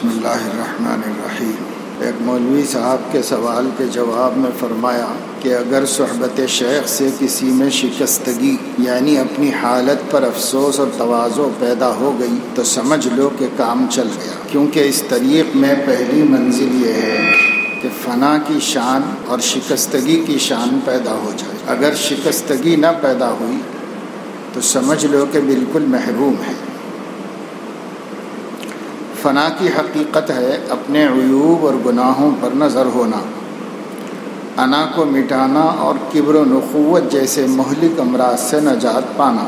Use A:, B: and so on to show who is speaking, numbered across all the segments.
A: بسم اللہ الرحمن الرحیم۔ ایک مولوی صاحب کے سوال کے جواب میں فرمایا کہ اگر صحبت شیخ سے کسی میں شکستگی یعنی اپنی حالت پر افسوس اور تواضع پیدا ہو گئی تو سمجھ لو کہ کام چل گیا، کیونکہ اس طریق میں پہلی منزل یہ ہے کہ فنا کی شان اور شکستگی کی شان پیدا ہو جائے۔ اگر شکستگی نہ پیدا ہوئی تو سمجھ لو کہ بالکل محروم ہے۔ فنا کی حقیقت ہے اپنے عیوب اور گناہوں پر نظر ہونا، انا کو مٹانا اور کبر و نخوت جیسے مہلک امراض سے نجات پانا،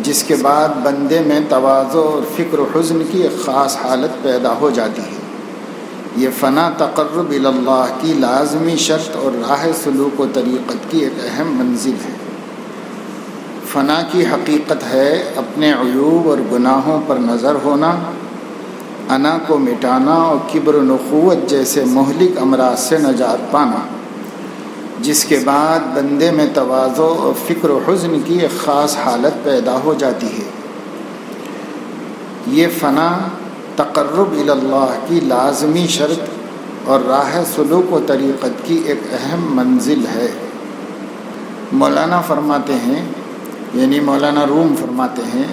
A: جس کے بعد بندے میں تواضع اور فکر و حزن کی ایک خاص حالت پیدا ہو جاتی ہے۔ یہ فنا تقرب الی اللہ کی لازمی شرط اور راہ سلوک و طریقت کی ایک اہم منزل ہے۔ فنا کی حقیقت ہے اپنے عیوب اور گناہوں پر نظر ہونا، انا کو مٹانا اور کبر و نخوت جیسے مہلک امراض سے نجات پانا، جس کے بعد بندے میں تواضع اور فکر و حزن کی ایک خاص حالت پیدا ہو جاتی ہے۔ یہ فنا تقرب الی اللہ کی لازمی شرط اور راہ سلوک و طریقت کی ایک اہم منزل ہے۔ مولانا فرماتے ہیں، یعنی مولانا روم فرماتے ہیں،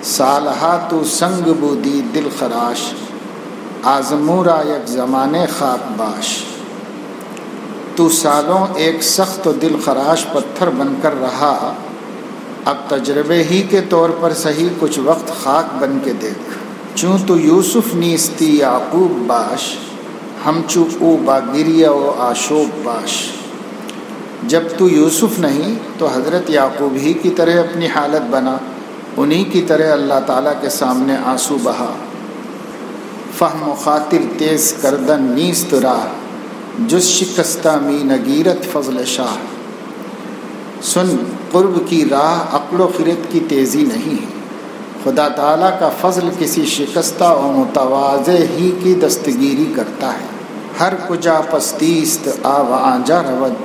A: سالہا تو سنگ بودی دل خراش، آزمورا یک زمانے خاک باش۔ تو سالوں ایک سخت و دل خراش پتھر بن کر رہا، اب تجربے ہی کے طور پر صحیح کچھ وقت خاک بن کے دیکھ۔ چوں تو یوسف نیستی یعقوب باش، ہم چو او باگیریا و آشوب باش۔ جب تو یوسف نہیں تو حضرت یعقوب ہی کی طرح اپنی حالت بنا، انہی کی طرح اللہ تعالیٰ کے سامنے آنسو بہا۔ فہم و خاطر تیز کردن نیست راہ، جز شکستہ می نگیرت فضل شاہ۔ سن، قرب کی راہ عقل و خرد کی تیزی نہیں ہے، خدا تعالیٰ کا فضل کسی شکستہ و متواضع ہی کی دستگیری کرتا ہے۔ ہر کجا پستیست آب آنجا رود،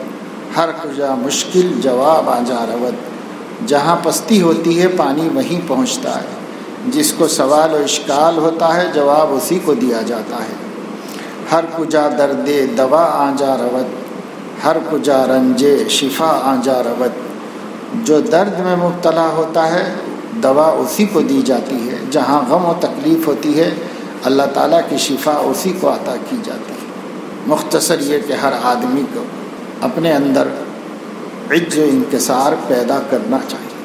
A: ہر کجا مشکل جواب آنجا رود۔ جہاں پستی ہوتی ہے پانی وہیں پہنچتا ہے، جس کو سوال و اشکال ہوتا ہے جواب اسی کو دیا جاتا ہے۔ ہر کجا درد دوا آنجا رود، ہر کجا رنج شفا آنجا رود۔ جو درد میں مبتلا ہوتا ہے دوا اسی کو دی جاتی ہے، جہاں غم و تکلیف ہوتی ہے اللہ تعالیٰ کی شفا اسی کو عطا کی جاتی ہے۔ مختصر یہ کہ ہر آدمی کو اپنے اندر عجز و انکسار پیدا کرنا چاہیے،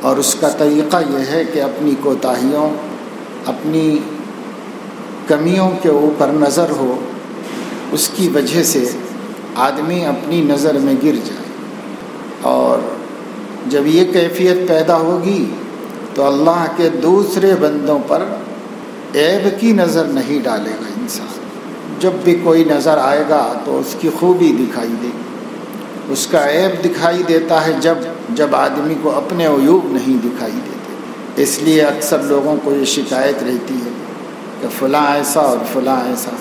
A: اور اس کا طریقہ یہ ہے کہ اپنی کوتاہیوں، اپنی کمیوں کے اوپر نظر ہو، اس کی وجہ سے آدمی اپنی نظر میں گر جائے، اور جب یہ کیفیت پیدا ہوگی تو اللہ کے دوسرے بندوں پر عیب کی نظر نہیں ڈالے گا انسان۔ جب بھی کوئی نظر آئے گا تو اس کی خوبی دکھائی دے گی، اس کا عیب دکھائی دیتا ہے جب آدمی کو اپنے عیوب نہیں دکھائی دیتے۔ اس لیے اکثر لوگوں کو یہ شکایت رہتی ہے کہ فلاں ایسا اور فلاں ایسا۔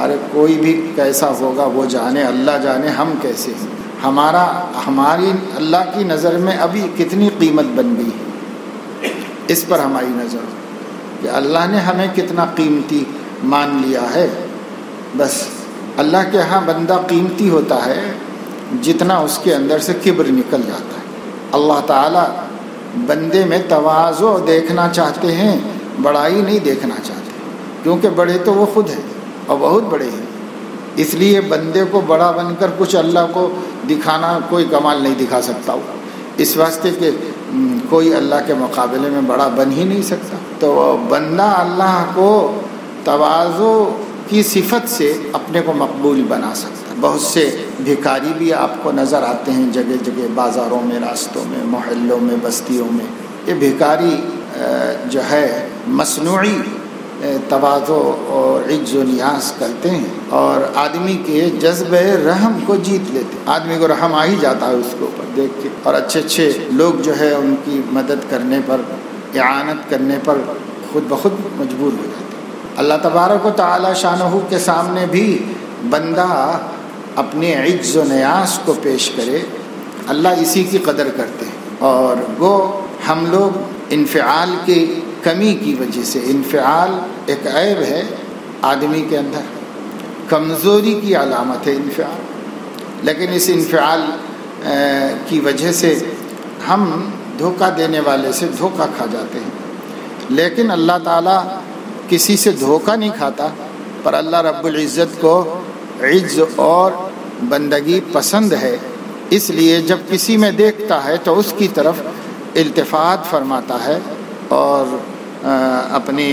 A: ارے کوئی بھی کیسا ہوگا وہ جانے، اللہ جانے ہم کیسے ہیں۔ ہماری اللہ کی نظر میں ابھی کتنی قیمت بن گئی ہے، اس پر ہماری نظر کہ اللہ نے ہمیں کتنا قیمتی مان لیا ہے۔ بس اللہ کے ہاں بندہ قیمتی ہوتا ہے جتنا اس کے اندر سے کبر نکل جاتا ہے۔ اللہ تعالیٰ بندے میں تواضع دیکھنا چاہتے ہیں، بڑائی نہیں دیکھنا چاہتے، کیونکہ بڑے تو وہ خود ہیں اور بہت بڑے ہیں۔ اس لیے بندے کو بڑا بن کر کچھ اللہ کو دکھانا کوئی کمال نہیں دکھا سکتا ہو، اس واسطے کہ کوئی اللہ کے مقابلے میں بڑا بن ہی نہیں سکتا۔ تو بندہ اللہ کو تواضع کی صفت سے اپنے کو مقبول بنا سکتا۔ بہت سے بھکاری بھی آپ کو نظر آتے ہیں جگہ جگہ، بازاروں میں، راستوں میں، محلوں میں، بستیوں میں۔ یہ بھکاری جو ہے مصنوعی تواضع اور عجز و نیاز کرتے ہیں، اور آدمی کے جذبہ رحم کو جیت لیتے ہیں۔ آدمی کو رحم آ ہی جاتا ہے اس کے اوپر دیکھ کے، اور اچھے اچھے لوگ جو ہے ان کی مدد کرنے پر، اعانت کرنے پر خود بخود مجبور ہو جاتے ہیں۔ اللہ تبارک و تعالی شانہ کے سامنے بھی بندہ اپنے عجز و نیاز کو پیش کرے، اللہ اسی کی قدر کرتے ہیں۔ اور وہ ہم لوگ انفعال کی کمی کی وجہ سے. انفعال ایک عیب ہے آدمی کے اندر، کمزوری کی علامت ہے انفعال، لیکن اس انفعال کی وجہ سے ہم دھوکہ دینے والے سے دھوکہ کھا جاتے ہیں. لیکن اللہ تعالیٰ کسی سے دھوکہ نہیں کھاتا، پر اللہ رب العزت کو عز اور بندگی پسند ہے، اس لیے جب کسی میں دیکھتا ہے تو اس کی طرف التفات فرماتا ہے اور اپنی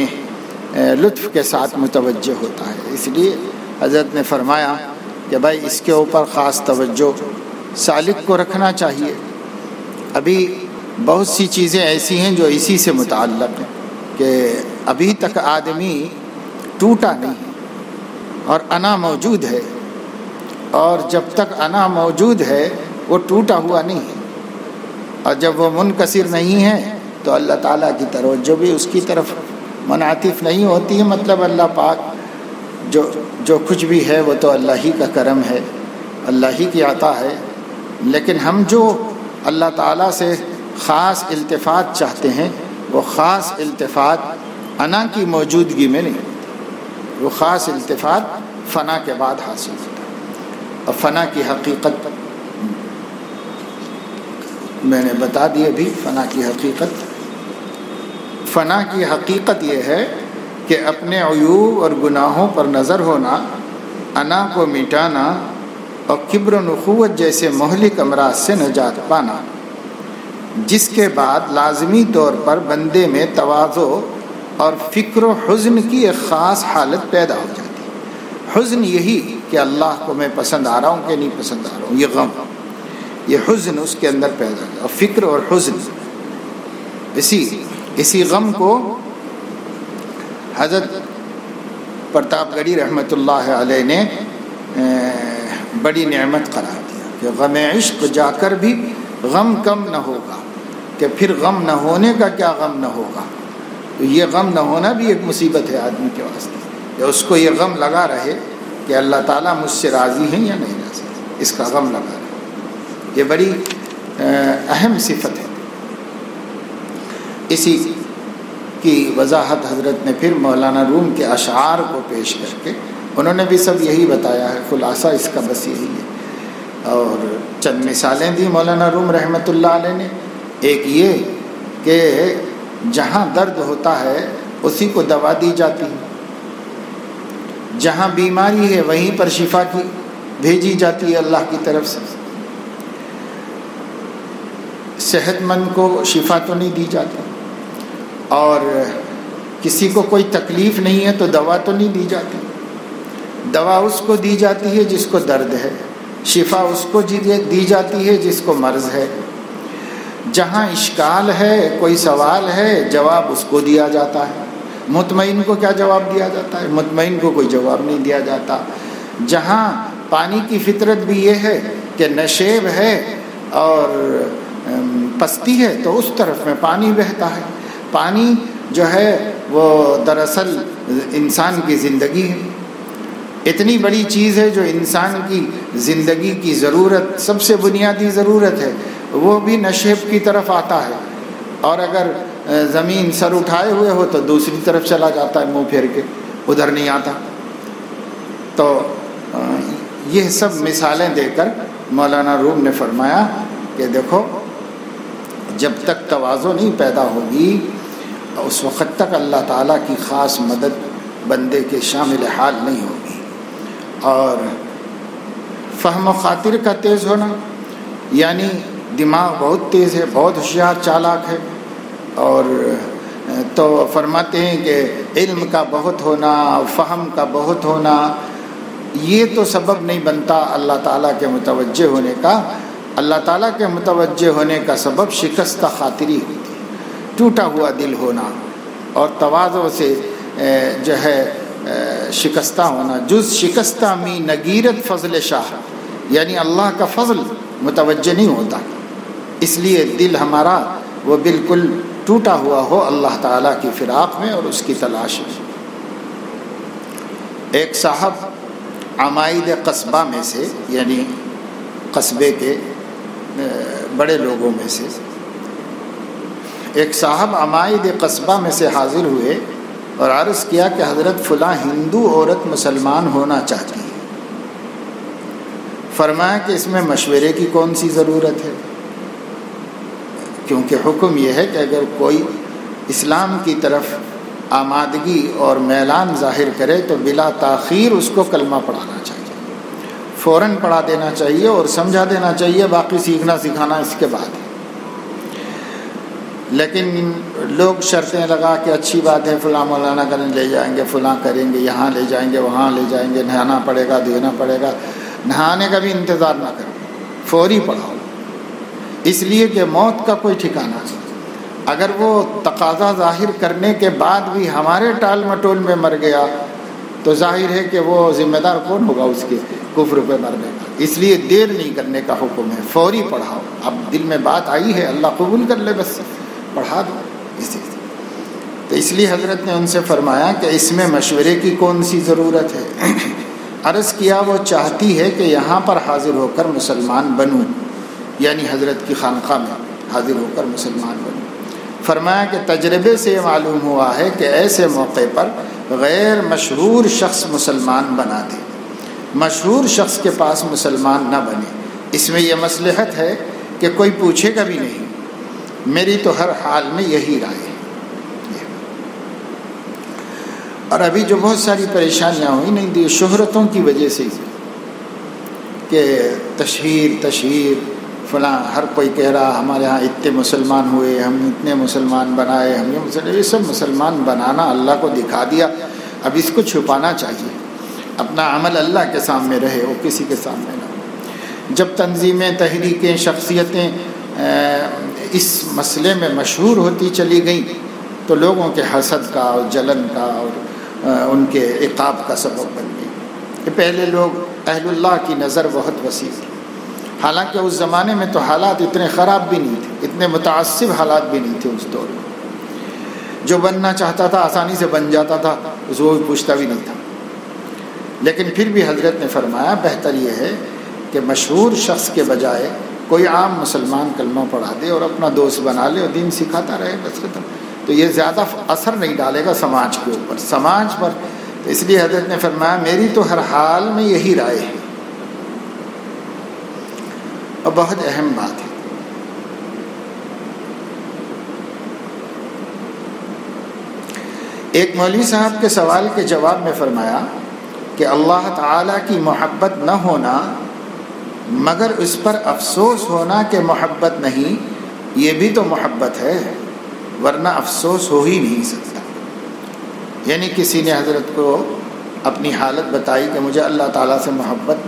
A: لطف کے ساتھ متوجہ ہوتا ہے. اس لیے حضرت نے فرمایا کہ بھائی اس کے اوپر خاص توجہ سالک کو رکھنا چاہیے. ابھی بہت سی چیزیں ایسی ہیں جو اسی سے متعلق ہیں کہ ابھی تک آدمی ٹوٹا نہیں ہے اور انا موجود ہے، اور جب تک انا موجود ہے وہ ٹوٹا ہوا نہیں ہے، اور جب وہ منکسر نہیں ہے تو اللہ تعالیٰ کی توجہ بھی اس کی طرف منعطف نہیں ہوتی ہے. مطلب اللہ پاک جو کچھ بھی ہے وہ تو اللہ ہی کا کرم ہے، اللہ ہی کی عطا ہے. لیکن ہم جو اللہ تعالیٰ سے خاص التفات چاہتے ہیں وہ خاص التفات انا کی موجودگی میں نہیں، وہ خاص التفات فنا کے بعد حاصل ہوتا ہے. اور فنا کی حقیقت میں نے بتا دی ابھی. فنا کی حقیقت یہ ہے کہ اپنے عیوب اور گناہوں پر نظر ہونا، انا کو مٹانا اور کبر و نخوت جیسے مہلک امراض سے نجات پانا، جس کے بعد لازمی طور پر بندے میں تواضع اور فکر و حزن کی ایک خاص حالت پیدا ہو جاتی ہے. حزن یہی کہ اللہ کو میں پسند آ رہا ہوں کہ نہیں پسند آ رہا ہوں، یہ غم، یہ حزن اس کے اندر پیدا ہو. اور فکر اور حزن، اسی غم کو حضرت پرتاپ گڑھی رحمۃ اللہ علیہ نے بڑی نعمت قرار دیا کہ غم عشق جا کر بھی غم کم نہ ہوگا، کہ پھر غم نہ ہونے کا کیا غم نہ ہوگا. تو یہ غم نہ ہونا بھی ایک مصیبت ہے آدمی کے واسطے، کہ اس کو یہ غم لگا رہے کہ اللہ تعالیٰ مجھ سے راضی ہیں یا نہیں راضی، اس کا غم لگا رہے. یہ بڑی اہم صفت ہے. اسی کی وضاحت حضرت نے پھر مولانا روم کے اشعار کو پیش کر کے، انہوں نے بھی سب یہی بتایا ہے، خلاصہ اس کا بس یہی ہے. اور چند مثالیں دی مولانا روم رحمۃ اللہ علیہ نے. ایک یہ کہ جہاں درد ہوتا ہے اسی کو دوا دی جاتی ہے، جہاں بیماری ہے وہیں پر شفا کی بھیجی جاتی ہے اللہ کی طرف سے. صحت مند کو شفا تو نہیں دی جاتی، اور کسی کو کوئی تکلیف نہیں ہے تو دوا تو نہیں دی جاتی. دوا اس کو دی جاتی ہے جس کو درد ہے، شفا اس کو دی جاتی ہے جس کو مرض ہے. جہاں اشکال ہے، کوئی سوال ہے، جواب اس کو دیا جاتا ہے. مطمئن کو کیا جواب دیا جاتا ہے؟ مطمئن کو کوئی جواب نہیں دیا جاتا. جہاں پانی کی فطرت بھی یہ ہے کہ نشیب ہے اور پستی ہے تو اس طرف میں پانی بہتا ہے. پانی جو ہے وہ دراصل انسان کی زندگی ہے، اتنی بڑی چیز ہے جو انسان کی زندگی کی ضرورت، سب سے بنیادی ضرورت ہے، وہ بھی نشیب کی طرف آتا ہے. اور اگر زمین سر اٹھائے ہوئے ہو تو دوسری طرف چلا جاتا ہے، منہ پھیر کے ادھر نہیں آتا. تو یہ سب مثالیں دے کر مولانا روم نے فرمایا کہ دیکھو، جب تک تواضع نہیں پیدا ہوگی اس وقت تک اللہ تعالیٰ کی خاص مدد بندے کے شامل حال نہیں ہوگی. اور فہم و خاطر کا تیز ہونا، یعنی دماغ بہت تیز ہے، بہت ہوشیار چالاک ہے. اور تو فرماتے ہیں کہ علم کا بہت ہونا، فہم کا بہت ہونا، یہ تو سبب نہیں بنتا اللہ تعالیٰ کے متوجہ ہونے کا. اللہ تعالیٰ کے متوجہ ہونے کا سبب شکستہ خاطری ہوتی ہے، ٹوٹا ہوا دل ہونا، اور تواضع سے جو ہے شکستہ ہونا. جز شکستہ می نگیرت فضل شاہ، یعنی اللہ کا فضل متوجہ نہیں ہوتا، اس لیے دل ہمارا وہ بالکل ٹوٹا ہوا ہو اللہ تعالیٰ کی فراق میں اور اس کی تلاش میں. ایک صاحب عمائد قصبہ میں سے، یعنی قصبے کے بڑے لوگوں میں سے، ایک صاحب عمائد قصبہ میں سے حاضر ہوئے اور عرض کیا کہ حضرت فلاں ہندو عورت مسلمان ہونا چاہتی ہے، فرمایا کہ اس میں مشورے کی کون سی ضرورت ہے، کیونکہ حکم یہ ہے کہ اگر کوئی اسلام کی طرف آمادگی اور میلان ظاہر کرے تو بلا تاخیر اس کو کلمہ پڑھانا چاہیے، فوراً پڑھا دینا چاہیے اور سمجھا دینا چاہیے، باقی سیکھنا سکھانا اس کے بعد ہے۔ لیکن لوگ شرطیں لگا کے اچھی بات ہے فلاں مولانا کرنے لے جائیں گے، فلاں کریں گے، یہاں لے جائیں گے، وہاں لے جائیں گے، نہانا پڑے گا، دینا پڑے گا، نہانے کا بھی انتظار نہ کرو، فوری پڑھاؤ، اس لیے کہ موت کا کوئی ٹھکانہ نہیں۔ اگر وہ تقاضا ظاہر کرنے کے بعد بھی ہمارے ٹال مٹول میں مر گیا تو ظاہر ہے کہ وہ ذمہ دار کون ہوگا اس کے کفر پہ مرنے کا، اس لیے دیر نہیں کرنے کا حکم ہے، فوری پڑھاؤ۔ اب دل میں بات آئی ہے، اللہ قبول کر لے، بس پڑھا دو اسی سے۔ تو اس لیے حضرت نے ان سے فرمایا کہ اس میں مشورے کی کون سی ضرورت ہے؟ عرض کیا وہ چاہتی ہے کہ یہاں پر حاضر ہو کر مسلمان بنوں، یعنی حضرت کی خانقاہ میں حاضر ہو کر مسلمان بنوں۔ فرمایا کہ تجربے سے یہ معلوم ہوا ہے کہ ایسے موقع پر غیر مشہور شخص مسلمان بنا دے، مشہور شخص کے پاس مسلمان نہ بنے۔ اس میں یہ مصلحت ہے کہ کوئی پوچھے گا بھی نہیں، میری تو ہر حال میں یہی رائے ہے۔ اور ابھی جو بہت ساری پریشانیاں ہوئی نہیں دی شہرتوں کی وجہ سے، کہ تشہیر فلاں، ہر کوئی کہہ رہا ہمارے ہاں اتنے مسلمان ہوئے، ہم اتنے مسلمان بنائے، ہم یہ سب مسلمان بنانا اللہ کو دکھا دیا، اب اس کو چھپانا چاہیے، اپنا عمل اللہ کے سامنے رہے، وہ کسی کے سامنے نہ ہو۔ جب تنظیمیں، تحریکیں، شخصیتیں اس مسئلے میں مشہور ہوتی چلی گئیں تو لوگوں کے حسد کا اور جلن کا اور ان کے عقاب کا سبب بن گئی۔ کہ پہلے لوگ اہل اللہ کی نظر بہت وسیع تھی، حالانکہ اس زمانے میں تو حالات اتنے خراب بھی نہیں تھے، اتنے متعصب حالات بھی نہیں تھے اس دور میں۔ جو بننا چاہتا تھا آسانی سے بن جاتا تھا، اس کو پوچھتا بھی نہیں تھا۔ لیکن پھر بھی حضرت نے فرمایا بہتر یہ ہے کہ مشہور شخص کے بجائے کوئی عام مسلمان کلمہ پڑھا دے اور اپنا دوست بنا لے اور دین سکھاتا رہے، بس ختم۔ تو یہ زیادہ اثر نہیں ڈالے گا سماج کے اوپر، سماج پر۔ تو اس لیے حضرت نے فرمایا میری تو ہر حال میں یہی رائے ہے، اور بہت اہم بات ہے۔ ایک مولوی صاحب کے سوال کے جواب میں فرمایا کہ اللہ تعالیٰ کی محبت نہ ہونا مگر اس پر افسوس ہونا کہ محبت نہیں، یہ بھی تو محبت ہے، ورنہ افسوس ہو ہی نہیں سکتا۔ یعنی کسی نے حضرت کو اپنی حالت بتائی کہ مجھے اللہ تعالیٰ سے محبت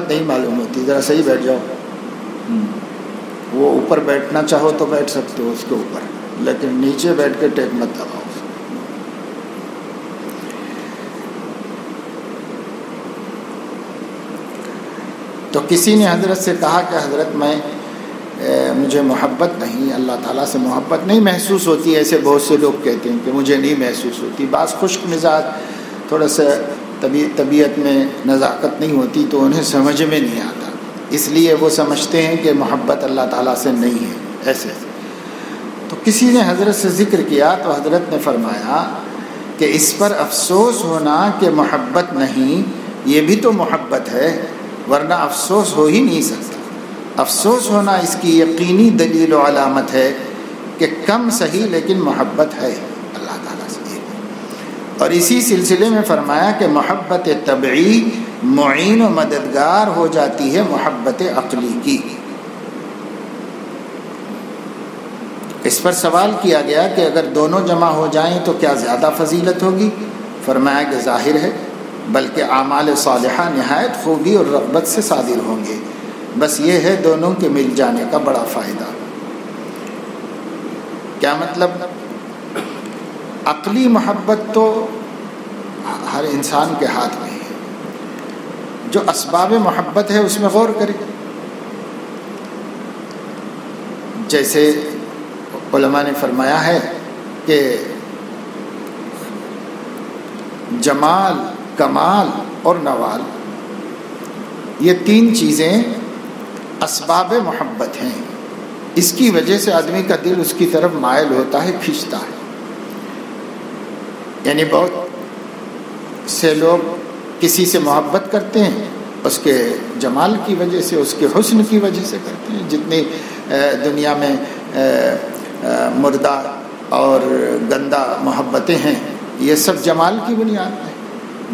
A: نہیں معلوم ہوتی، ذرا صحیح بیٹھ جاؤ۔ وہ اوپر بیٹھنا چاہو تو بیٹھ سکتے ہو اس کے اوپر، لیکن نیچے بیٹھ کے ٹیک مت لگاؤ۔ تو کسی نے حضرت سے کہا کہ حضرت مجھے محبت نہیں، اللہ تعالیٰ سے محبت نہیں محسوس ہوتی، ایسے بہت سے لوگ کہتے ہیں کہ مجھے نہیں محسوس ہوتی۔ بعض خشک مزاج، تھوڑا سا طبیعت میں نزاکت نہیں ہوتی تو انہیں سمجھ میں نہیں آتا، اس لیے وہ سمجھتے ہیں کہ محبت اللہ تعالیٰ سے نہیں ہے ایسے۔ تو کسی نے حضرت سے ذکر کیا تو حضرت نے فرمایا کہ اس پر افسوس ہونا کہ محبت نہیں، یہ بھی تو محبت ہے، ورنہ افسوس ہو ہی نہیں سکتا۔ افسوس ہونا اس کی یقینی دلیل و علامت ہے کہ کم صحیح لیکن محبت ہے اللہ تعالیٰ سے۔ اور اسی سلسلے میں فرمایا کہ محبت طبعی معین و مددگار ہو جاتی ہے محبت عقلی کی۔ اس پر سوال کیا گیا کہ اگر دونوں جمع ہو جائیں تو کیا زیادہ فضیلت ہوگی؟ فرمایا کہ ظاہر ہے، بلکہ اعمال صالحہ نہایت خوبی اور رغبت سے صادر ہوں گے، بس یہ ہے دونوں کے مل جانے کا بڑا فائدہ۔ کیا مطلب؟ عقلی محبت تو ہر انسان کے ہاتھ میں ہے، جو اسباب محبت ہے اس میں غور کرے۔ جیسے علماء نے فرمایا ہے کہ جمال، کمال اور نوال، یہ تین چیزیں اسباب محبت ہیں۔ اس کی وجہ سے آدمی کا دل اس کی طرف مائل ہوتا ہے، کھنچتا ہے. یعنی بہت سے لوگ کسی سے محبت کرتے ہیں اس کے جمال کی وجہ سے، اس کے حسن کی وجہ سے کرتے ہیں. جتنی دنیا میں مردہ اور گندہ محبتیں ہیں یہ سب جمال کی بنیاد ہے.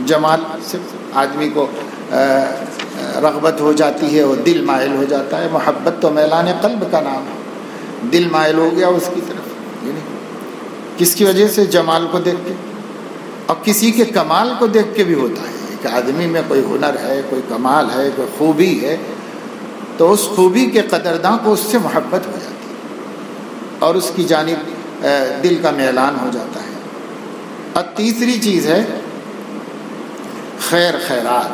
A: جمال سے آدمی کو رغبت ہو جاتی ہے اور دل مائل ہو جاتا ہے. محبت تو میلان قلب کا نام ہے. دل مائل ہو گیا اس کی طرف، یعنی کس کی وجہ سے؟ جمال کو دیکھ کے. اور کسی کے کمال کو دیکھ کے بھی ہوتا ہے کہ آدمی میں کوئی ہنر ہے، کوئی کمال ہے، کوئی خوبی ہے، تو اس خوبی کے قدرداں کو اس سے محبت ہو جاتی ہے اور اس کی جانب دل کا میلان ہو جاتا ہے. اور تیسری چیز ہے خیر خیرات،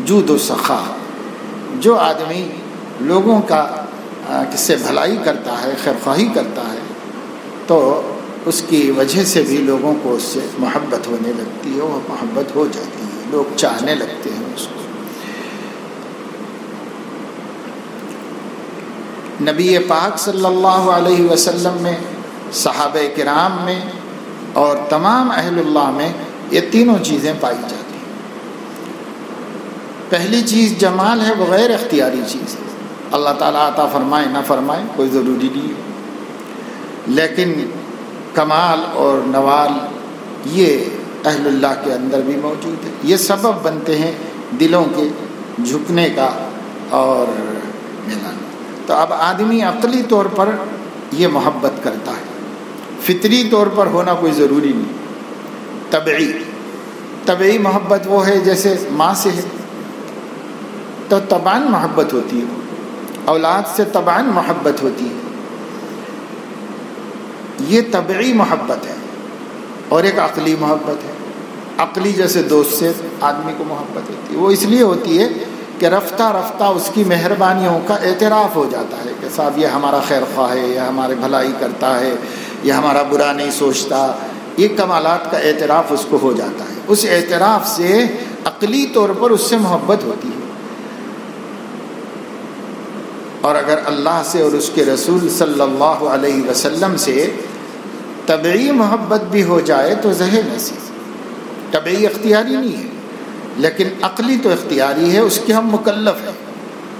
A: جود و سخا. جو آدمی لوگوں کا کس سے بھلائی کرتا ہے، خیر خواہی کرتا ہے، تو اس کی وجہ سے بھی لوگوں کو اس سے محبت ہونے لگتی ہے، وہ محبت ہو جاتی ہے، لوگ چاہنے لگتے ہیں اس کو. نبی پاک صلی اللہ علیہ وسلم میں، صحابہ کرام میں اور تمام اہل اللہ میں یہ تینوں چیزیں پائی جاتی ہیں. پہلی چیز جمال ہے، وہ غیر اختیاری چیز ہے. اللہ تعالیٰ عطا فرمائے نہ فرمائے کوئی ضروری نہیں ہے، لیکن کمال اور نوال یہ اہل اللہ کے اندر بھی موجود ہے. یہ سبب بنتے ہیں دلوں کے جھکنے کا اور ملانے. تو اب آدمی عقلی طور پر یہ محبت کرتا ہے، فطری طور پر ہونا کوئی ضروری نہیں. طبعی محبت وہ ہے جیسے ماں سے ہے تو طبعاً محبت ہوتی ہے، اولاد سے طبعاً محبت ہوتی ہے. یہ طبعی محبت ہے. اور ایک عقلی محبت ہے. عقلی جیسے دوست سے آدمی کو محبت ہوتی ہے، وہ اس لیے ہوتی ہے کہ رفتہ رفتہ اس کی مہربانیوں کا اعتراف ہو جاتا ہے کہ صاحب یہ ہمارا خیر خواہ ہے، یہ ہمارے بھلائی کرتا ہے، یہ ہمارا برا نہیں سوچتا. یہ کمالات کا اعتراف اس کو ہو جاتا ہے. اس اعتراف سے عقلی طور پر اس سے محبت ہوتی ہے. اور اگر اللہ سے اور اس کے رسول صلی اللہ علیہ وسلم سے طبعی محبت بھی ہو جائے تو زہر نصیب. طبعی اختیاری نہیں ہے لیکن عقلی تو اختیاری ہے. اس کے ہم مکلف ہیں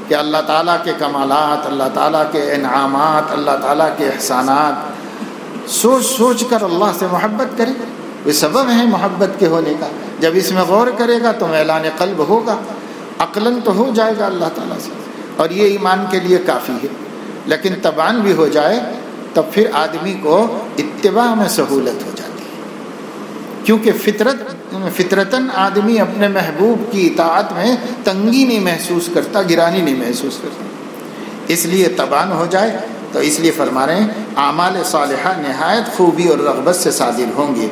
A: کہ اللہ تعالیٰ کے کمالات، اللہ تعالیٰ کے انعامات، اللہ تعالیٰ کے احسانات سوچ سوچ کر اللہ سے محبت کرے. یہ سبب ہے محبت کے ہونے کا. جب اس میں غور کرے گا تو میلان قلب ہوگا، عقلاً تو ہو جائے گا اللہ تعالیٰ سے، اور یہ ایمان کے لیے کافی ہے. لیکن طبعاً بھی ہو جائے تب پھر آدمی کو اتباع میں سہولت ہو جاتی ہے، کیونکہ فطرتاً آدمی اپنے محبوب کی اطاعت میں تنگی نہیں محسوس کرتا، گرانی نہیں محسوس کرتا. اس لیے طبعاً ہو جائے تو اس لیے فرما رہے ہیں اعمال صالحہ نہایت خوبی اور رغبت سے صادر ہوں گے.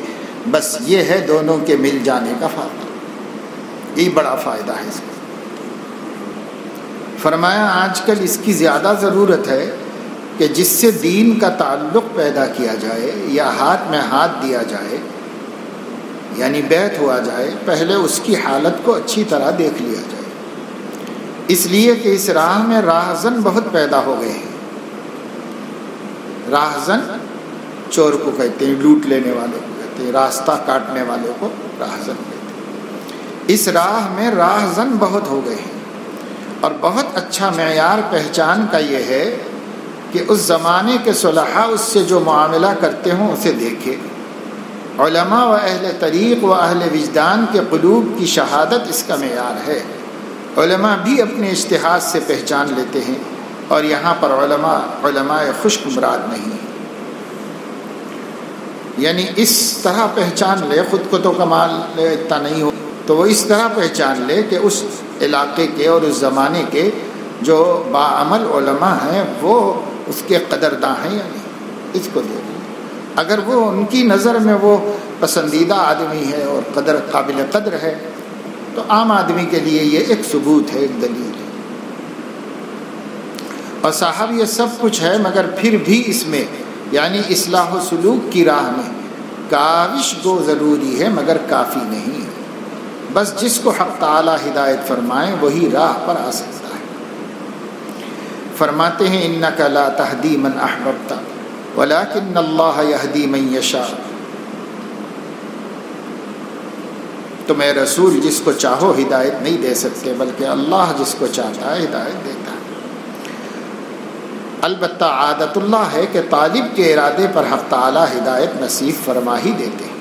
A: بس یہ ہے دونوں کے مل جانے کا فائدہ. یہ بڑا فائدہ ہے اس کا. فرمایا آج کل اس کی زیادہ ضرورت ہے کہ جس سے دین کا تعلق پیدا کیا جائے یا ہاتھ میں ہاتھ دیا جائے، یعنی بیعت ہوا جائے، پہلے اس کی حالت کو اچھی طرح دیکھ لیا جائے. اس لیے کہ اس راہ میں راہزن بہت پیدا ہو گئے ہیں. راہزن چور کو کہتے ہیں، لوٹ لینے والے کو کہتے ہیں، راستہ کاٹنے والے کو راہزن کہتے ہیں. اس راہ میں راہزن بہت ہو گئے ہیں. اور بہت اچھا معیار پہچان کا یہ ہے کہ اس زمانے کے صلحاء اس سے جو معاملہ کرتے ہوں اسے دیکھے. علماء و اہل طریق و اہل وجدان کے قلوب کی شہادت اس کا معیار ہے. علماء بھی اپنے اجتہاد سے پہچان لیتے ہیں، اور یہاں پر علماء خشک مراد نہیں ہے. یعنی اس طرح پہچان لے، خود کو تو کمال اتنا نہیں ہو تو وہ اس طرح پہچان لے کہ اس علاقے کے اور اس زمانے کے جو باعمل علماء ہیں وہ اس کے قدرداں ہیں. یعنی اس کو دیکھ لیں. اگر وہ ان کی نظر میں وہ پسندیدہ آدمی ہے اور قابل قدر ہے تو عام آدمی کے لیے یہ ایک ثبوت ہے، ایک دلیل ہے. اور صاحب یہ سب کچھ ہے مگر پھر بھی اس میں یعنی اصلاح و سلوک کی راہ میں کاوش گو ضروری ہے مگر کافی نہیں ہے. بس جس کو حق تعالی ہدایت فرمائے وہی راہ پر آ سکتا ہے. فرماتے ہیں انک لا تہدی من احببت ولکن اللہ یہدی من یشاء، تم اے رسول جس کو چاہو ہدایت نہیں دے سکتے، بلکہ اللہ جس کو چاہتا ہے ہدایت دیتا ہے۔ البتہ عادت اللہ ہے کہ طالب کے ارادے پر حق تعالی ہدایت نصیب فرما ہی دیتے ہیں۔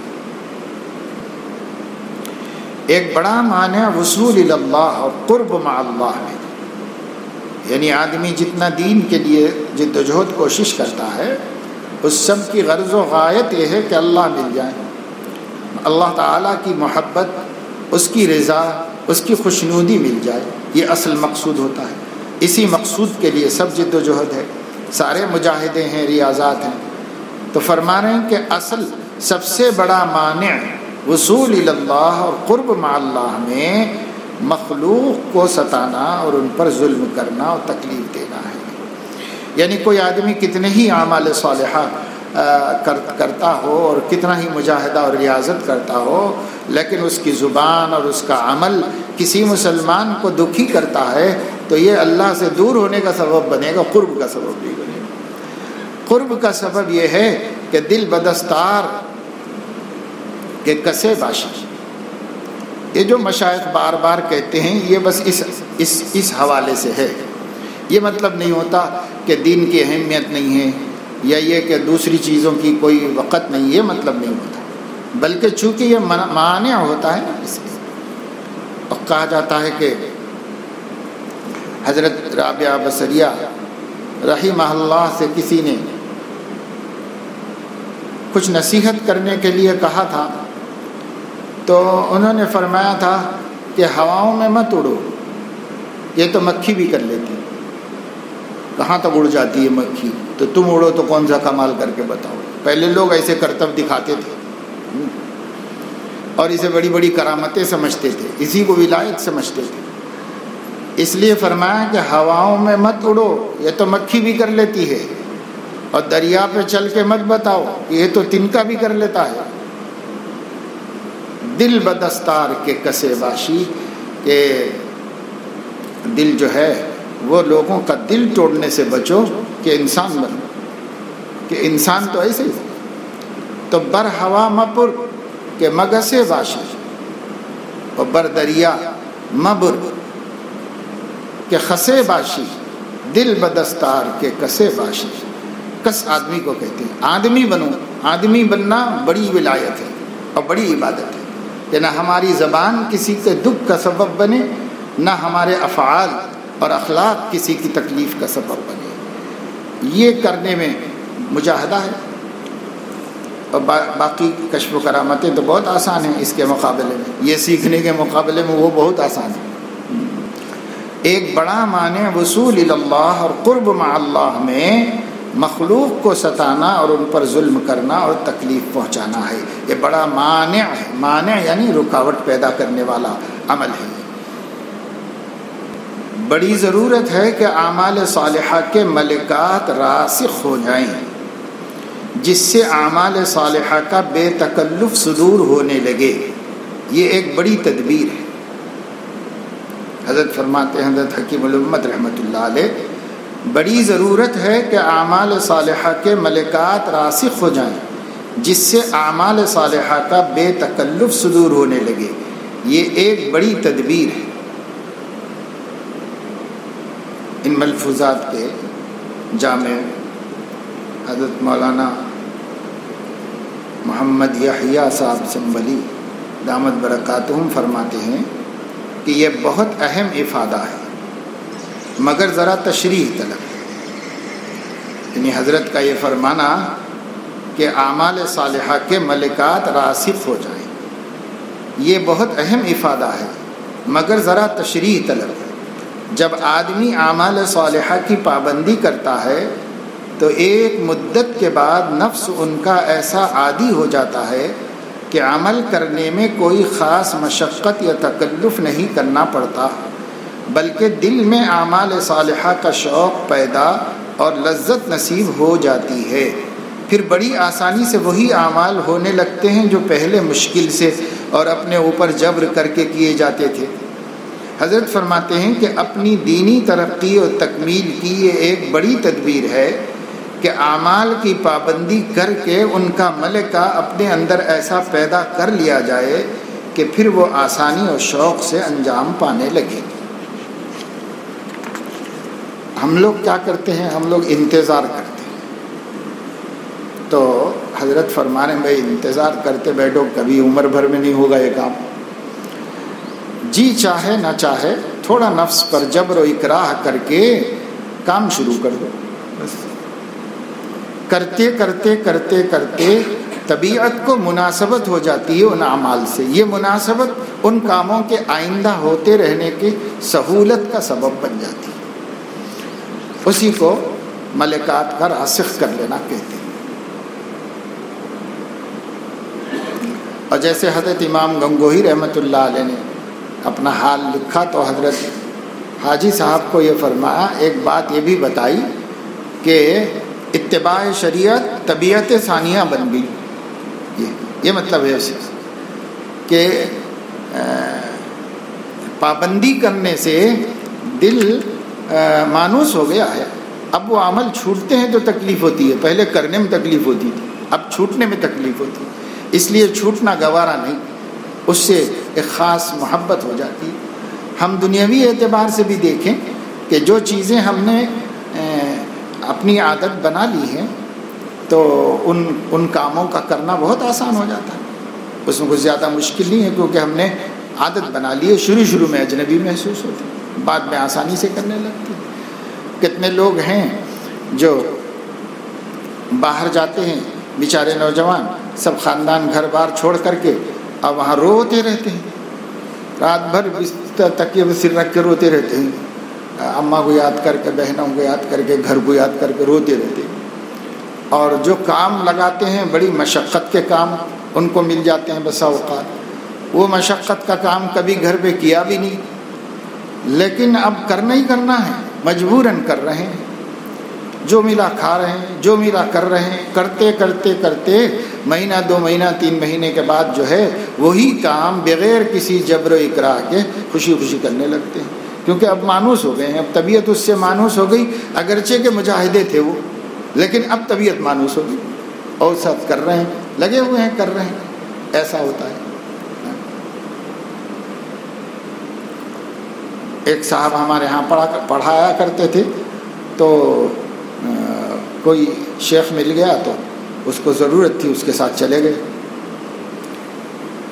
A: ایک بڑا معنی وصول الی اللہ اور قرب مع اللہ میں، یعنی آدمی جتنا دین کے لیے جد و جہد کوشش کرتا ہے، اس سب کی غرض و غایت یہ ہے کہ اللہ مل جائے، اللہ تعالیٰ کی محبت، اس کی رضا، اس کی خوشنودی مل جائے، یہ اصل مقصود ہوتا ہے۔ اسی مقصود کے لیے سب جد و جہد ہے، سارے مجاہدے ہیں، ریاضات ہیں۔ تو فرما رہے ہیں کہ اصل سب سے بڑا مانع وصول الی اللہ اور قرب مع اللہ میں مخلوق کو ستانا اور ان پر ظلم کرنا اور تکلیف دینا ہے۔ یعنی کوئی آدمی کتنے ہی اعمال صالحہ کرتا ہو اور کتنا ہی مجاہدہ اور ریاضت کرتا ہو، لیکن اس کی زبان اور اس کا عمل کسی مسلمان کو دکھی کرتا ہے تو یہ اللہ سے دور ہونے کا سبب بنے گا، قرب کا سبب نہیں بنے گا۔ قرب کا سبب یہ ہے کہ دل بدستار کہ کسے باشی، یہ جو مشائخ بار بار کہتے ہیں یہ بس اس حوالے سے ہے، یہ مطلب نہیں ہوتا کہ دین کی اہمیت نہیں ہے یا یہ کہ دوسری چیزوں کی کوئی وقت نہیں، یہ مطلب نہیں ہوتا، بلکہ چونکہ یہ مانع ہوتا ہے نا، اس لیے اور کہا جاتا ہے کہ حضرت رابعہ بصریہ رحمہ اللہ سے کسی نے کچھ نصیحت کرنے کے لیے کہا تھا، تو انہوں نے فرمایا تھا کہ ہواؤں میں مت اڑو، یہ تو مکھی بھی کر لیتی، کہاں تک اڑ جاتی ہے مکھی، تو تم اڑو تو کون سا کمال کر کے بتاؤ۔ پہلے لوگ ایسے کرتب دکھاتے تھے اور اسے بڑی بڑی کرامتیں سمجھتے تھے، اسی کو ولایت سمجھتے تھے، اس لیے فرمایا کہ ہواؤں میں مت اڑو، یہ تو مکھی بھی کر لیتی ہے، اور دریا پہ چل کے مت بتاؤ کہ یہ تو تنکا بھی کر لیتا ہے۔ دل بدستار کے کسے باشی، کہ دل جو ہے وہ لوگوں کا دل توڑنے سے بچو کہ انسان بنو، کہ انسان تو ایسے ہی، تو بر ہوا مپر کہ مگسے باشی، اور بر دریا مبر کہ خسے باشی، دل بدستار کے کسے باشی۔ کس آدمی کو کہتے ہیں، آدمی بنو، آدمی بننا بڑی ولایت ہے اور بڑی عبادت ہے، کہ نہ ہماری زبان کسی کے دکھ کا سبب بنے، نہ ہمارے افعال اور اخلاق کسی کی تکلیف کا سبب بنے، یہ کرنے میں مجاہدہ ہے۔ اور باقی کشف و کرامتیں تو بہت آسان ہیں اس کے مقابلے میں، یہ سیکھنے کے مقابلے میں وہ بہت آسان ہے۔ ایک بڑا معنی وصول الی اللہ اور قرب مع اللہ میں مخلوق کو ستانا اور ان پر ظلم کرنا اور تکلیف پہنچانا ہے، یہ بڑا مانع ہے، مانع یعنی رکاوٹ پیدا کرنے والا عمل ہے۔ بڑی ضرورت ہے کہ اعمال صالحہ کے ملکات راسخ ہو جائیں، جس سے اعمال صالحہ کا بے تکلف صدور ہونے لگے، یہ ایک بڑی تدبیر ہے۔ حضرت فرماتے ہیں، حضرت حکیم الامت رحمۃ اللہ علیہ، بڑی ضرورت ہے کہ اعمال صالحہ کے ملکات راسخ ہو جائیں، جس سے اعمال صالحہ کا بے تکلف صدور ہونے لگے، یہ ایک بڑی تدبیر ہے۔ ان ملفوظات کے جامع حضرت مولانا محمد یحییٰ صاحب سنبھلی دامت برکاتہم فرماتے ہیں کہ یہ بہت اہم افادہ ہے، مگر ذرا تشریح طلب ہے۔ یعنی حضرت کا یہ فرمانا کہ اعمال صالحہ کے ملکات راسخ ہو جائیں، یہ بہت اہم افادہ ہے، مگر ذرا تشریح طلب ہے۔ جب آدمی اعمال صالحہ کی پابندی کرتا ہے تو ایک مدت کے بعد نفس ان کا ایسا عادی ہو جاتا ہے کہ عمل کرنے میں کوئی خاص مشقت یا تکلف نہیں کرنا پڑتا، بلکہ دل میں اعمال صالحہ کا شوق پیدا اور لذت نصیب ہو جاتی ہے۔ پھر بڑی آسانی سے وہی اعمال ہونے لگتے ہیں جو پہلے مشکل سے اور اپنے اوپر جبر کر کے کیے جاتے تھے۔ حضرت فرماتے ہیں کہ اپنی دینی ترقی اور تکمیل کی یہ ایک بڑی تدبیر ہے کہ اعمال کی پابندی کر کے ان کا ملکہ اپنے اندر ایسا پیدا کر لیا جائے کہ پھر وہ آسانی اور شوق سے انجام پانے لگے۔ ہم لوگ کیا کرتے ہیں؟ ہم لوگ انتظار کرتے ہیں۔ تو حضرت فرما رہے ہیں بھائی انتظار کرتے بیٹھو، کبھی عمر بھر میں نہیں ہوگا یہ کام۔ جی چاہے نہ چاہے تھوڑا نفس پر جبر و اکراہ کر کے کام شروع کر دو، بس کرتے کرتے کرتے کرتے طبیعت کو مناسبت ہو جاتی ہے ان اعمال سے۔ یہ مناسبت ان کاموں کے آئندہ ہوتے رہنے کی سہولت کا سبب بن جاتی ہے۔ اسی کو ملکات کا راسخ کر لینا کہتے ہیں۔ اور جیسے حضرت امام گنگوہی رحمۃ اللہ علیہ نے اپنا حال لکھا تو حضرت حاجی صاحب کو یہ فرمایا، ایک بات یہ بھی بتائی کہ اتباع شریعت طبیعت ثانیہ بن گئی۔ یہ مطلب ہے اسے کہ پابندی کرنے سے دل مانوس ہو گیا ہے۔ اب وہ عمل چھوٹتے ہیں تو تکلیف ہوتی ہے، پہلے کرنے میں تکلیف ہوتی تھی، اب چھوٹنے میں تکلیف ہوتی ہے، اس لیے چھوٹنا گوارا نہیں، اس سے ایک خاص محبت ہو جاتی ہے۔ ہم دنیاوی اعتبار سے بھی دیکھیں کہ جو چیزیں ہم نے اپنی عادت بنا لی ہیں تو ان کاموں کا کرنا بہت آسان ہو جاتا ہے، اس میں کچھ زیادہ مشکل نہیں ہے، کیونکہ ہم نے عادت بنا لی ہے۔ شروع میں اجنبی محسوس ہوتی ہے، بعد میں آسانی سے کرنے لگتی ہے۔ کتنے لوگ ہیں جو باہر جاتے ہیں، بیچارے نوجوان سب خاندان گھر بار چھوڑ کر کے اب وہاں روتے رہتے ہیں، رات بھر بستر تکیے پہ سر رکھ کے روتے رہتے ہیں، اماں کو یاد کر کے، بہنوں کو یاد کر کے، گھر کو یاد کر کے روتے رہتے ہیں۔ اور جو کام لگاتے ہیں بڑی مشقت کے کام ان کو مل جاتے ہیں بسا اوقات، وہ مشقت کا کام کبھی گھر پہ کیا بھی نہیں، لیکن اب کرنا ہی کرنا ہے، مجبوراً کر رہے ہیں، جو ملا کھا رہے ہیں، جو ملا کر رہے ہیں، کرتے کرتے کرتے مہینہ 2 مہینہ 3 مہینے کے بعد جو ہے وہی کام بغیر کسی جبر و اکراہ کے خوشی خوشی کرنے لگتے ہیں، کیونکہ اب مانوس ہو گئے ہیں، اب طبیعت اس سے مانوس ہو گئی، اگرچہ کہ مجاہدے تھے وہ، لیکن اب طبیعت مانوس ہو گئی اور ساتھ کر رہے ہیں، لگے ہوئے ہیں، کر رہے ہیں، ایسا ہوتا ہے۔ ایک صاحب ہمارے ہاں پڑھایا کرتے تھے، تو کوئی شیخ مل گیا تو اس کو ضرورت تھی، اس کے ساتھ چلے گئے۔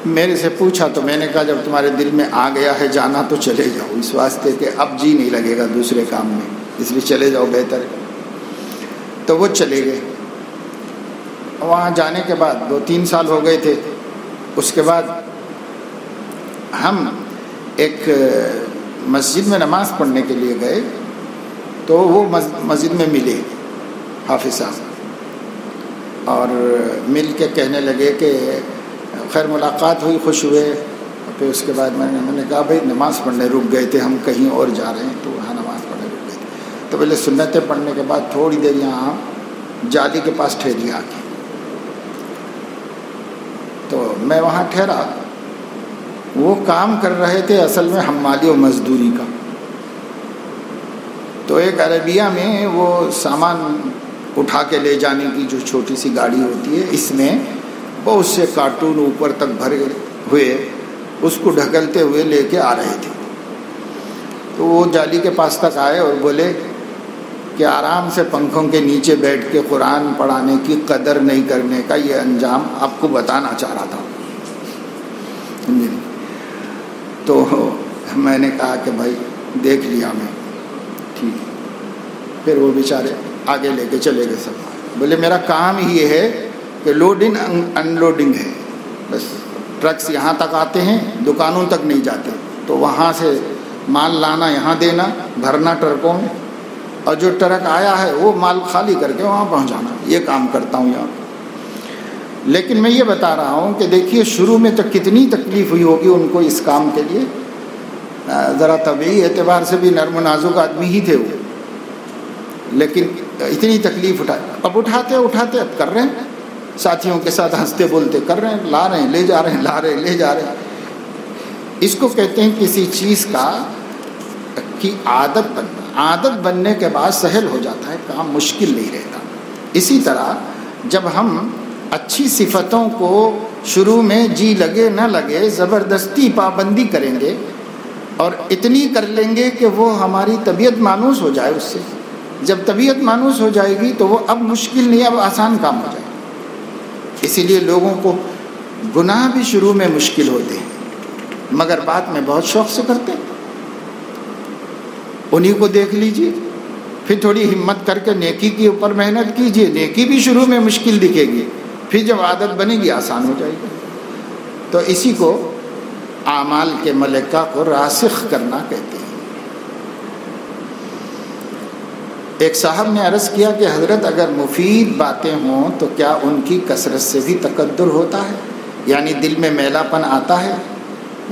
A: میرے سے پوچھا تو میں نے کہا جب تمہارے دل میں آ گیا ہے جانا تو چلے جاؤ، اس واسطے کہ اب جی نہیں لگے گا دوسرے کام میں، اس لیے چلے جاؤ بہتر ہے۔ تو وہ چلے گئے۔ وہاں جانے کے بعد 2-3 سال ہو گئے تھے، اس کے بعد ہم ایک مسجد میں نماز پڑھنے کے لیے گئے، تو وہ مسجد میں ملے حافظ صاحب، اور مل کے کہنے لگے کہ خیر ملاقات ہوئی، خوش ہوئے۔ پھر اس کے بعد میں نے کہا بھائی نماز پڑھنے رک گئے تھے، ہم کہیں اور جا رہے ہیں، تو وہاں نماز پڑھنے رک گئے تھے، تو پہلے سنتیں پڑھنے کے بعد تھوڑی دیر یہاں جالی کے پاس ٹھہری آ کے، تو میں وہاں ٹھہرا۔ وہ کام کر رہے تھے اصل میں حمالی و مزدوری کا، تو ایک عربیہ میں وہ سامان اٹھا کے لے جانے کی جو چھوٹی سی گاڑی ہوتی ہے، اس میں بہت سے کارٹون اوپر تک بھرے ہوئے، اس کو ڈھکلتے ہوئے لے کے آ رہے تھے۔ تو وہ جالی کے پاس تک آئے اور بولے کہ آرام سے پنکھوں کے نیچے بیٹھ کے قرآن پڑھانے کی قدر نہیں کرنے کا یہ انجام آپ کو بتانا چاہ رہا تھا۔ تو میں نے کہا کہ بھائی دیکھ لیا میں، ٹھیک ہے۔ پھر وہ بیچارے آگے لے کے چلے گئے سب، بولے میرا کام ہی یہ ہے کہ لوڈنگ ان لوڈنگ ہے، بس ٹرکس یہاں تک آتے ہیں، دکانوں تک نہیں جاتے، تو وہاں سے مال لانا، یہاں دینا، بھرنا ٹرکوں میں، اور جو ٹرک آیا ہے وہ مال خالی کر کے وہاں پہنچانا، یہ کام کرتا ہوں یہاں۔ لیکن میں یہ بتا رہا ہوں کہ دیکھیے شروع میں تو کتنی تکلیف ہوئی ہوگی ان کو اس کام کے لیے، ذرا طبعی اعتبار سے بھی نرم و نازک آدمی ہی تھے وہ، لیکن اتنی تکلیف اب اٹھاتے اب کر رہے ہیں، ساتھیوں کے ساتھ ہنستے بولتے کر رہے ہیں، لا رہے ہیں لے جا رہے ہیں، لا رہے ہیں لے جا رہے ہیں۔ اس کو کہتے ہیں کسی چیز کی عادت بننا. عادت بننے کے بعد سہل ہو جاتا ہے کام، مشکل نہیں رہتا. اسی طرح جب ہم اچھی صفتوں کو شروع میں جی لگے نہ لگے زبردستی پابندی کریں گے اور اتنی کر لیں گے کہ وہ ہماری طبیعت مانوس ہو جائے اس سے. جب طبیعت مانوس ہو جائے گی تو وہ اب مشکل نہیں، اب آسان کام ہو جائے. اسی لیے لوگوں کو گناہ بھی شروع میں مشکل ہوتے ہیں مگر بعد میں بہت شوق سے کرتے ہیں. انہی کو دیکھ لیجئے، پھر تھوڑی ہمت کر کے نیکی کے اوپر محنت کیجئے. نیکی بھی شروع میں مشکل دکھے گی، پھر جب عادت بنے گی آسان ہو جائے گی. تو اسی کو اعمال کے ملکہ کو راسخ کرنا کہتے ہیں. ایک صاحب نے عرض کیا کہ حضرت اگر مفید باتیں ہوں تو کیا ان کی کثرت سے بھی تکدر ہوتا ہے؟ یعنی دل میں میلا پن آتا ہے.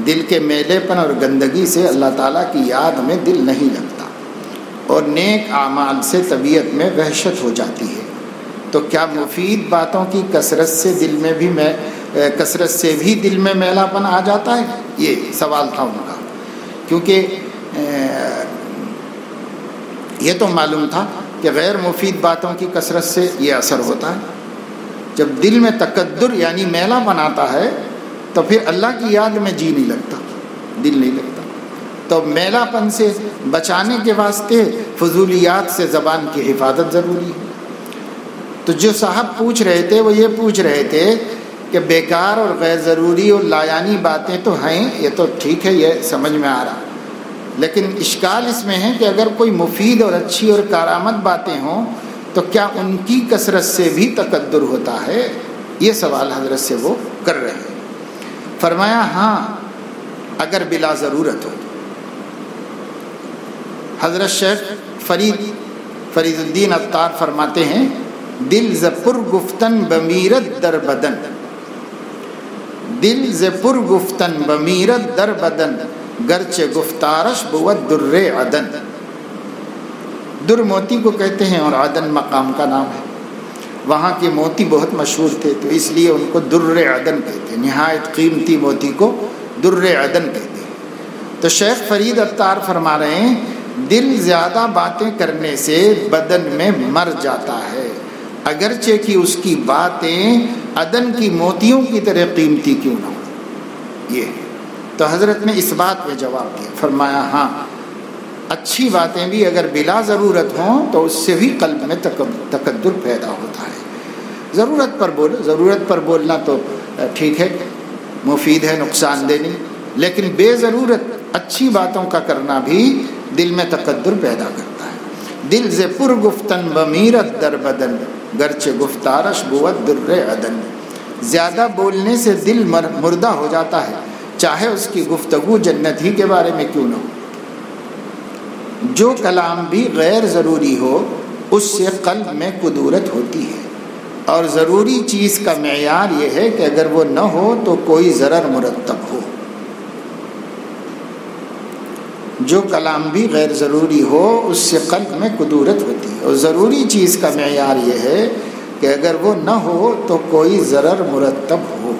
A: دل کے میلے پن اور گندگی سے اللہ تعالیٰ کی یاد میں دل نہیں لگتا اور نیک اعمال سے طبیعت میں وحشت ہو جاتی ہے. تو کیا مفید باتوں کی کثرت سے بھی دل میں میلا پن آ جاتا ہے؟ یہ سوال تھا ان کا. کیونکہ یہ تو معلوم تھا کہ غیر مفید باتوں کی کثرت سے یہ اثر ہوتا ہے. جب دل میں تکدر یعنی میلا پن آتا ہے تو پھر اللہ کی یاد میں جی نہیں لگتا، دل نہیں لگتا. تو میلا پن سے بچانے کے واسطے فضولیات سے زبان کی حفاظت ضروری ہے. تو جو صاحب پوچھ رہے تھے وہ یہ پوچھ رہے تھے کہ بیکار اور غیر ضروری اور لایانی باتیں تو ہیں، یہ تو ٹھیک ہے، یہ سمجھ میں آ رہا، لیکن اشکال اس میں ہے کہ اگر کوئی مفید اور اچھی اور کارآمد باتیں ہوں تو کیا ان کی کثرت سے بھی تکدر ہوتا ہے؟ یہ سوال حضرت سے وہ کر رہے ہیں. فرمایا ہاں اگر بلا ضرورت ہو. حضرت شیخ فرید الدین عطار فرماتے ہیں دل ز پر گفتن بمیرت در بدن، دل ز پر گفتن بمیرت در بدن گرچہ گفتارش بود در عدن. در موتی کو کہتے ہیں اور عدن مقام کا نام ہے. وہاں کے موتی بہت مشہور تھے تو اس لیے ان کو در عدن کہتے ہیں. نہایت قیمتی موتی کو در عدن کہتے ہیں. تو شیخ فرید عطار فرما رہے ہیں دل زیادہ باتیں کرنے سے بدن میں مر جاتا ہے اگرچہ کہ اس کی باتیں عدن کی موتیوں کی طرح قیمتی کیوں نہ ہو. یہ تو حضرت نے اس بات پہ جواب دیا. فرمایا ہاں اچھی باتیں بھی اگر بلا ضرورت ہوں تو اس سے بھی قلب میں تکدر پیدا ہوتا ہے. ضرورت پر بولو، ضرورت پر بولنا تو ٹھیک ہے، مفید ہے، نقصان دہ نہیں، لیکن بے ضرورت اچھی باتوں کا کرنا بھی دل میں تکدر پیدا کرتا ہے. دل ز پر گفتن بمیرت در بدن گرچہ گفتارش بود در عدن. زیادہ بولنے سے دل مردہ ہو جاتا ہے چاہے اس کی گفتگو جنت ہی کے بارے میں کیوں نہ ہو. جو کلام بھی غیر ضروری ہو اس سے قلب میں کدورت ہوتی ہے اور ضروری چیز کا معیار یہ ہے کہ اگر وہ نہ ہو تو کوئی ضرر مرتب ہو. جو کلام بھی غیر ضروری ہو اس سے قلب میں کدورت ہوتی ہے اور ضروری چیز کا معیار یہ ہے کہ اگر وہ نہ ہو تو کوئی ضرر مرتب ہو.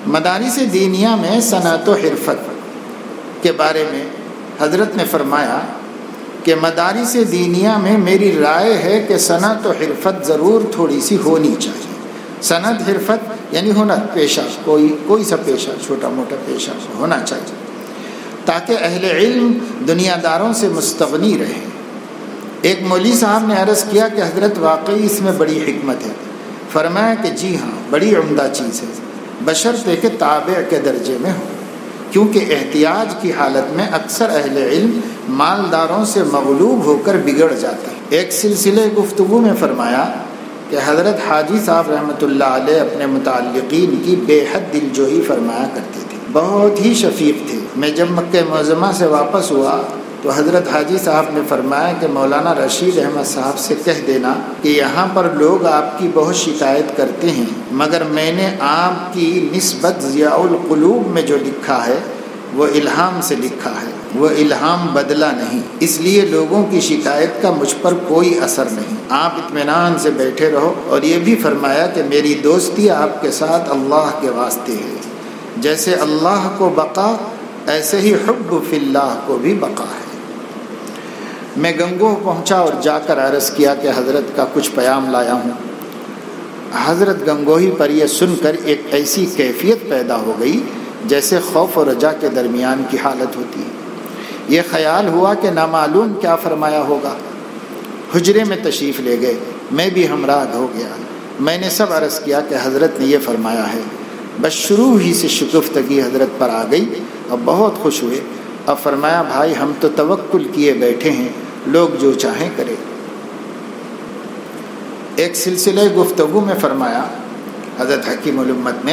A: مدارس دینیہ میں صنعت و حرفت کے بارے میں حضرت نے فرمایا کہ مدارس دینیہ میں میری رائے ہے کہ صنعت و حرفت ضرور تھوڑی سی ہونی چاہیے. صنعت حرفت یعنی ہنر، پیشہ، کوئی سا پیشہ، چھوٹا موٹا پیشہ ہونا چاہیے تاکہ اہل علم دنیا داروں سے مستغنی رہے. ایک مولوی صاحب نے عرض کیا کہ حضرت واقعی اس میں بڑی حکمت ہے. فرمایا کہ جی ہاں بڑی عمدہ چیز ہے بشرطے کہ تابع کے درجے میں ہو، کیونکہ احتیاج کی حالت میں اکثر اہل علم مالداروں سے مغلوب ہو کر بگڑ جاتے ہیں. ایک سلسلے گفتگو میں فرمایا کہ حضرت حاجی صاحب رحمۃ اللہ علیہ اپنے متعلقین کی بے حد دلجوئی فرمایا کرتے تھے، بہت ہی شفیق تھے. میں جب مکہ معظمہ سے واپس ہوا تو حضرت حاجی صاحب نے فرمایا کہ مولانا رشید احمد صاحب سے کہہ دینا کہ یہاں پر لوگ آپ کی بہت شکایت کرتے ہیں مگر میں نے آپ کی نسبت ضیاء القلوب میں جو لکھا ہے وہ الہام سے لکھا ہے، وہ الہام بدلا نہیں، اس لیے لوگوں کی شکایت کا مجھ پر کوئی اثر نہیں. آپ اطمینان سے بیٹھے رہو. اور یہ بھی فرمایا کہ میری دوستی آپ کے ساتھ اللہ کے واسطے ہے، جیسے اللہ کو بقا ایسے ہی حب فی اللہ کو بھی بقا ہے۔ میں گنگوہ پہنچا اور جا کر عرض کیا کہ حضرت کا کچھ پیام لایا ہوں۔ حضرت گنگوہی پر یہ سن کر ایک ایسی کیفیت پیدا ہو گئی جیسے خوف و رجا کے درمیان کی حالت ہوتی ہے۔ یہ خیال ہوا کہ نامعلوم کیا فرمایا ہوگا۔ حجرے میں تشریف لے گئے، میں بھی ہمراہ ہو گیا۔ میں نے سب عرض کیا کہ حضرت نے یہ فرمایا ہے۔ بس شروع ہی سے شگفتگی حضرت پر آ گئی اور بہت خوش ہوئے۔ اب فرمایا بھائی ہم تو توکل کیے بیٹھے ہیں، لوگ جو چاہیں کرے۔ ایک سلسلہ گفتگو میں فرمایا حضرت حکیم الامت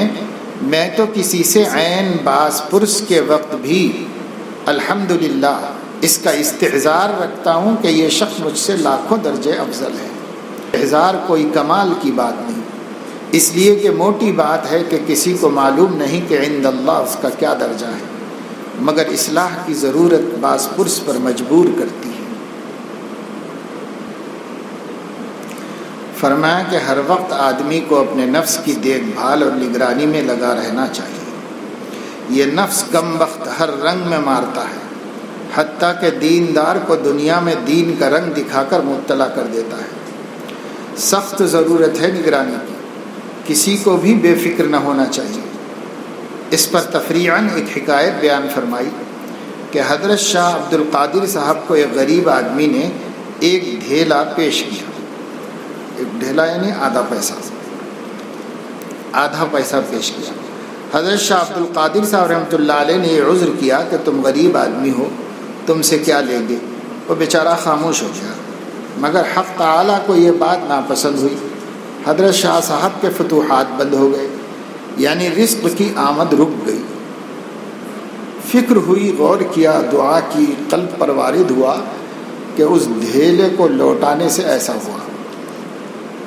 A: میں تو کسی سے عین باس پرس کے وقت بھی الحمدللہ اس کا استحضار رکھتا ہوں کہ یہ شخص مجھ سے لاکھوں درجے افضل ہے۔ استحضار کوئی کمال کی بات نہیں، اس لیے کہ موٹی بات ہے کہ کسی کو معلوم نہیں کہ عند اللہ اس کا کیا درجہ ہے، مگر اصلاح کی ضرورت باس پرس پر مجبور کرتی ہے۔ فرمایا کہ ہر وقت آدمی کو اپنے نفس کی دیکھ بھال اور نگرانی میں لگا رہنا چاہیے۔ یہ نفس کم وقت ہر رنگ میں مارتا ہے، حتیٰ کہ دیندار کو دنیا میں دین کا رنگ دکھا کر مبتلا کر دیتا ہے۔ سخت ضرورت ہے نگرانی کی، کسی کو بھی بے فکر نہ ہونا چاہیے۔ اس پر تفریعاً ایک حکایت بیان فرمائی کہ حضرت شاہ عبد القادر صاحب کو ایک غریب آدمی نے ایک ڈھیلا پیش کیا۔ ایک ڈھیلا یعنی آدھا پیسہ پیش کیا۔ حضرت شاہ عبد القادر صاحب رحمۃ اللہ علیہ نے یہ عذر کیا کہ تم غریب آدمی ہو، تم سے کیا لیں گے؟ وہ بیچارہ خاموش ہو گیا، مگر حق تعالیٰ کو یہ بات ناپسند ہوئی۔ حضرت شاہ صاحب کے فتوحات بند ہو گئے، یعنی رزق کی آمد رک گئی۔ فکر ہوئی، غور کیا، دعا کی، قلب پر وارد ہوا کہ اس ڈھیلے کو لوٹانے سے ایسا ہوا،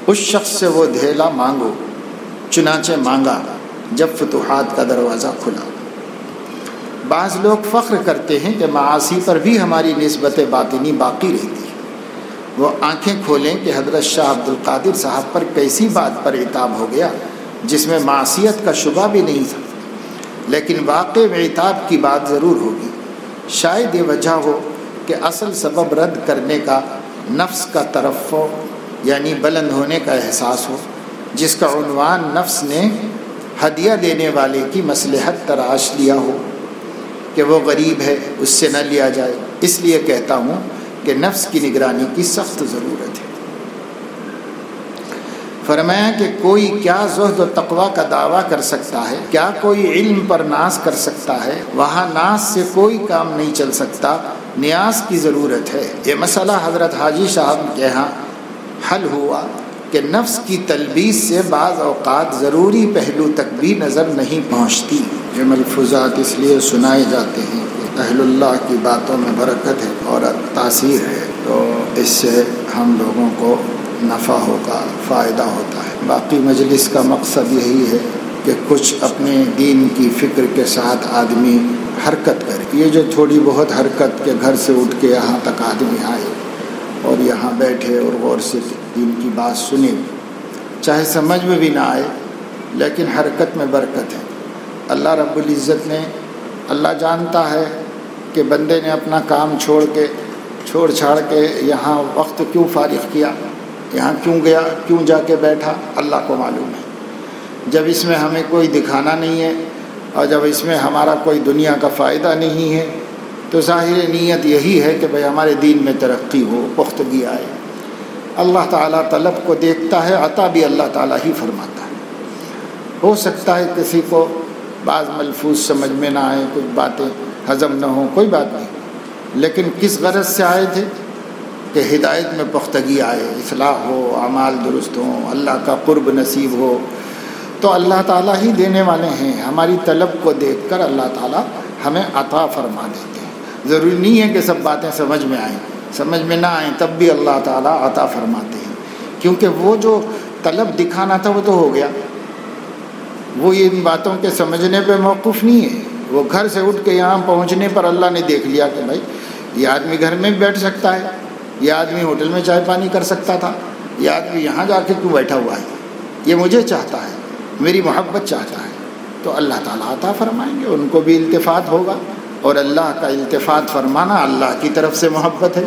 A: اس شخص سے وہ ڈھیلا مانگو۔ چنانچہ مانگا، جب فتوحات کا دروازہ کھلا۔ بعض لوگ فخر کرتے ہیں کہ معاصی پر بھی ہماری نسبت باطنی باقی رہتی ہے۔ وہ آنکھیں کھولیں کہ حضرت شاہ عبد القادر صاحب پر کیسی بات پر عتاب ہو گیا جس میں معصیت کا شبہ بھی نہیں تھا، لیکن واقع میں عتاب کی بات ضرور ہوگی۔ شاید یہ وجہ ہو کہ اصل سبب رد کرنے کا نفس کا ترفع یعنی بلند ہونے کا احساس ہو، جس کا عنوان نفس نے ہدیہ دینے والے کی مصلحت تراش لیا ہو کہ وہ غریب ہے، اس سے نہ لیا جائے۔ اس لیے کہتا ہوں کہ نفس کی نگرانی کی سخت ضرورت ہے۔ فرمایا کہ کوئی کیا زہد و تقوی کا دعویٰ کر سکتا ہے، کیا کوئی علم پر ناز کر سکتا ہے؟ وہاں ناز سے کوئی کام نہیں چل سکتا، نیاز کی ضرورت ہے۔ یہ مسئلہ حضرت حاجی صاحب کے ہاں حل ہوا کہ نفس کی تلبیس سے بعض اوقات ضروری پہلو تک بھی نظر نہیں پہنچتی۔ یہ ملفوظات اس لیے سنائے جاتے ہیں کہ اہل اللہ کی باتوں میں برکت ہے اور تاثیر ہے، تو اس سے ہم لوگوں کو نفع ہوگا، فائدہ ہوتا ہے۔ باقی مجلس کا مقصد یہی ہے کہ کچھ اپنے دین کی فکر کے ساتھ آدمی حرکت کرے۔ یہ جو تھوڑی بہت حرکت کے گھر سے اٹھ کے یہاں تک آدمی آئے اور یہاں بیٹھے اور غور سے دین کی بات سنے، چاہے سمجھ میں بھی نہ آئے لیکن حرکت میں برکت ہے۔ اللہ رب العزت نے، اللہ جانتا ہے کہ بندے نے اپنا کام چھوڑ چھاڑ کے یہاں وقت کیوں فارغ کیا، یہاں کیوں گیا، کیوں جا کے بیٹھا، اللہ کو معلوم ہے۔ جب اس میں ہمیں کوئی دکھانا نہیں ہے اور جب اس میں ہمارا کوئی دنیا کا فائدہ نہیں ہے تو ظاہر نیت یہی ہے کہ بھئی ہمارے دین میں ترقی ہو، پختگی آئے۔ اللہ تعالیٰ طلب کو دیکھتا ہے، عطا بھی اللہ تعالیٰ ہی فرماتا ہے۔ ہو سکتا ہے کسی کو بعض ملفوظ سمجھ میں نہ آئے، کچھ باتیں ہضم نہ ہوں، کوئی بات نہیں، لیکن کس غرض سے آئے تھے کہ ہدایت میں پختگی آئے، اصلاح ہو، اعمال درست ہوں، اللہ کا قرب نصیب ہو، تو اللہ تعالیٰ ہی دینے والے ہیں۔ ہماری طلب کو دیکھ کر اللہ تعالیٰ ہمیں عطا فرما دیتے ہیں۔ ضروری نہیں ہے کہ سب باتیں سمجھ میں آئیں، سمجھ میں نہ آئیں تب بھی اللہ تعالیٰ عطا فرماتے ہیں، کیونکہ وہ جو طلب دکھانا تھا وہ تو ہو گیا۔ وہ ان باتوں کے سمجھنے پہ موقف نہیں ہے، وہ گھر سے اٹھ کے یہاں پہنچنے پر اللہ نے دیکھ لیا کہ بھائی یہ آدمی گھر میں بیٹھ سکتا ہے، یہ آدمی ہوٹل میں چائے پانی کر سکتا تھا، یہ آدمی یہاں جا کے کیوں بیٹھا ہوا ہے، یہ مجھے چاہتا ہے، میری محبت چاہتا ہے، تو اللہ تعالیٰ عطا فرمائیں گے، ان کو بھی التفات ہوگا۔ اور اللہ کا التفات فرمانا اللہ کی طرف سے محبت ہے،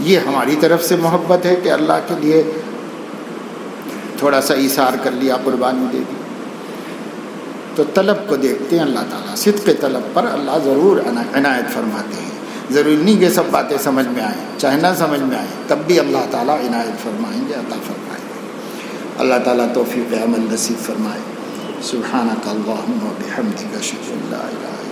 A: یہ ہماری طرف سے محبت ہے کہ اللہ کے لیے تھوڑا سا ایثار کر لیا، قربانی دے دی۔ تو طلب کو دیکھتے ہیں اللہ تعالیٰ، صدق طلب پر اللہ ضرور عنایت فرماتے ہیں۔ ضروری نہیں کہ سب باتیں سمجھ میں آئیں، چاہے نہ سمجھ میں آئیں، تب بھی اللہ تعالیٰ عنایت فرمائیں گے، عطا فرمائیں گے۔ اللہ تعالیٰ توفیق عمل نصیب فرمائے۔ سبحانک اللہم و بحمدک، اشہد ان لا الہ